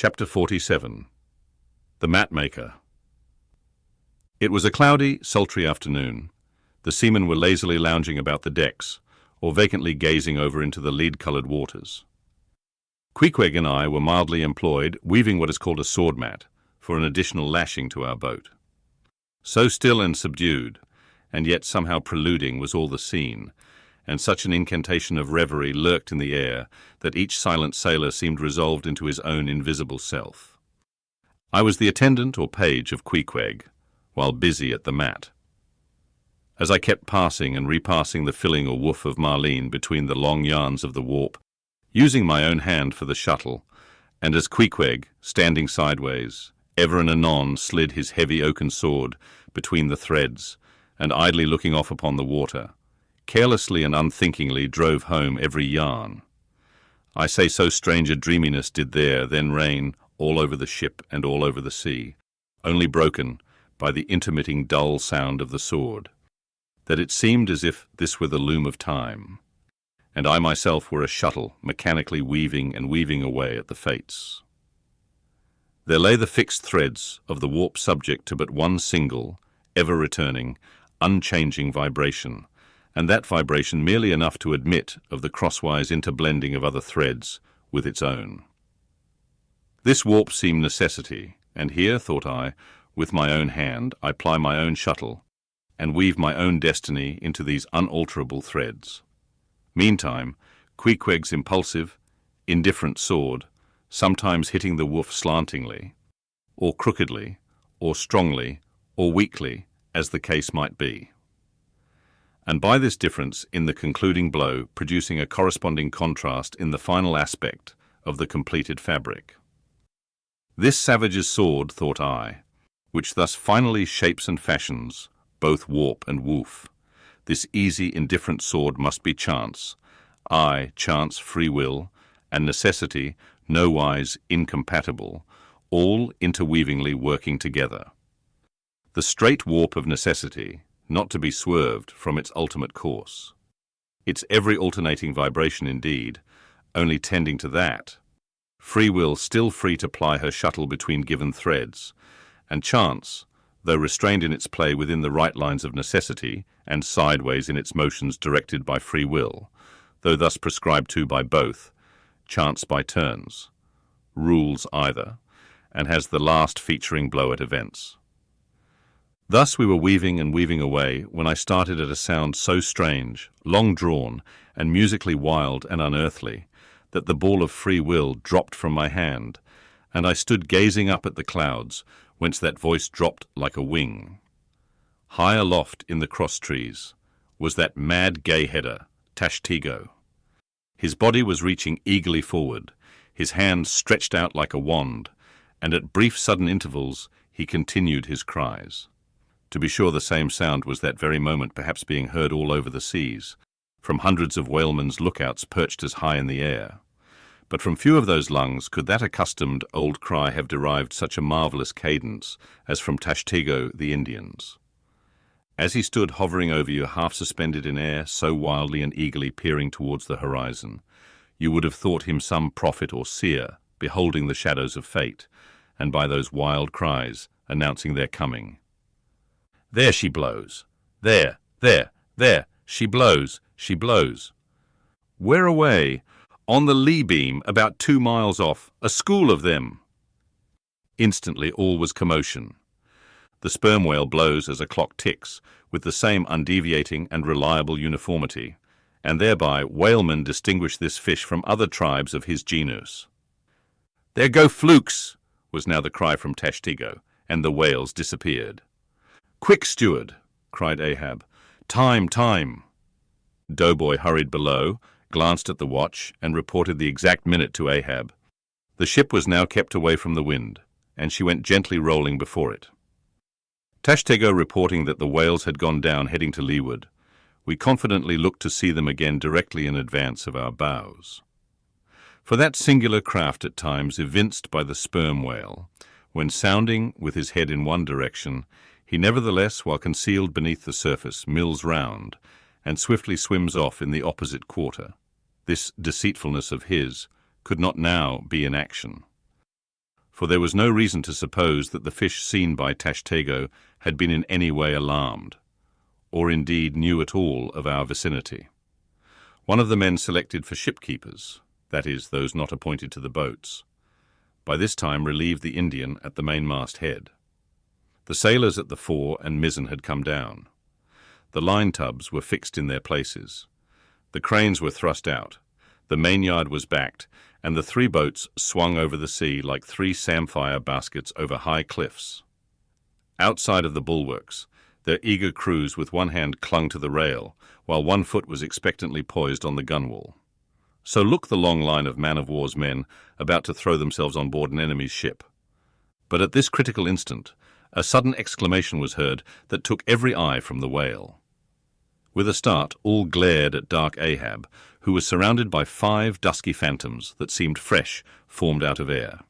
Chapter 47. The Mat Maker. It was a cloudy, sultry afternoon. The seamen were lazily lounging about the decks, or vacantly gazing over into the lead-coloured waters. Queequeg and I were mildly employed weaving what is called a sword mat for an additional lashing to our boat. So still and subdued, and yet somehow preluding was all the scene, and such an incantation of reverie lurked in the air that each silent sailor seemed resolved into his own invisible self. I was the attendant or page of Queequeg, while busy at the mat. As I kept passing and repassing the filling or woof of marline between the long yarns of the warp, using my own hand for the shuttle, and as Queequeg, standing sideways, ever and anon slid his heavy oaken sword between the threads, and idly looking off upon the water, carelessly and unthinkingly drove home every yarn. I say so strange a dreaminess did there then reign all over the ship and all over the sea, only broken by the intermitting dull sound of the sword, that it seemed as if this were the loom of time, and I myself were a shuttle mechanically weaving and weaving away at the fates. There lay the fixed threads of the warp subject to but one single, ever-returning, unchanging vibration, and that vibration merely enough to admit of the crosswise interblending of other threads with its own. This warp seemed necessity, and here, thought I, with my own hand I ply my own shuttle, and weave my own destiny into these unalterable threads. Meantime, Queequeg's impulsive, indifferent sword, sometimes hitting the woof slantingly, or crookedly, or strongly, or weakly, as the case might be, and by this difference in the concluding blow producing a corresponding contrast in the final aspect of the completed fabric. This savage's sword, thought I, which thus finally shapes and fashions both warp and woof, this easy, indifferent sword must be chance, I, chance, free will, and necessity, nowise incompatible, all interweavingly working together. The straight warp of necessity, not to be swerved from its ultimate course. Its every alternating vibration indeed, only tending to that. Free will still free to ply her shuttle between given threads, and chance, though restrained in its play within the right lines of necessity, and sideways in its motions directed by free will, though thus prescribed to by both, chance by turns, rules either, and has the last featuring blow at events. Thus we were weaving and weaving away when I started at a sound so strange, long-drawn, and musically wild and unearthly, that the ball of free will dropped from my hand, and I stood gazing up at the clouds, whence that voice dropped like a wing. High aloft in the cross-trees was that mad gay-header, Tashtego. His body was reaching eagerly forward, his hand stretched out like a wand, and at brief sudden intervals he continued his cries. To be sure, the same sound was that very moment perhaps being heard all over the seas, from hundreds of whalemen's lookouts perched as high in the air. But from few of those lungs could that accustomed old cry have derived such a marvellous cadence as from Tashtego the Indians. As he stood hovering over you half suspended in air, so wildly and eagerly peering towards the horizon, you would have thought him some prophet or seer beholding the shadows of fate, and by those wild cries announcing their coming. There she blows. There, she blows, she blows. Where away? On the lee beam, about 2 miles off, a school of them. Instantly all was commotion. The sperm whale blows as a clock ticks, with the same undeviating and reliable uniformity, and thereby whalemen distinguish this fish from other tribes of his genus. There go flukes, was now the cry from Tashtego, and the whales disappeared. Quick, steward, cried Ahab. Time, time. Doughboy hurried below, glanced at the watch, and reported the exact minute to Ahab. The ship was now kept away from the wind, and she went gently rolling before it. Tashtego reporting that the whales had gone down heading to leeward, we confidently looked to see them again directly in advance of our bows. For that singular craft at times evinced by the sperm whale, when sounding with his head in one direction, he nevertheless, while concealed beneath the surface, mills round, and swiftly swims off in the opposite quarter. This deceitfulness of his could not now be in action. for there was no reason to suppose that the fish seen by Tashtego had been in any way alarmed, or indeed knew at all of our vicinity. One of the men selected for shipkeepers, that is, those not appointed to the boats, by this time relieved the Indian at the mainmast head. The sailors at the fore and mizzen had come down. The line tubs were fixed in their places. The cranes were thrust out. The mainyard was backed, and the three boats swung over the sea like three samphire baskets over high cliffs. Outside of the bulwarks, their eager crews with one hand clung to the rail, while one foot was expectantly poised on the gunwale. So looked the long line of man-of-war's men about to throw themselves on board an enemy's ship. But at this critical instant, a sudden exclamation was heard that took every eye from the whale. With a start, all glared at dark Ahab, who was surrounded by 5 dusky phantoms that seemed fresh, formed out of air.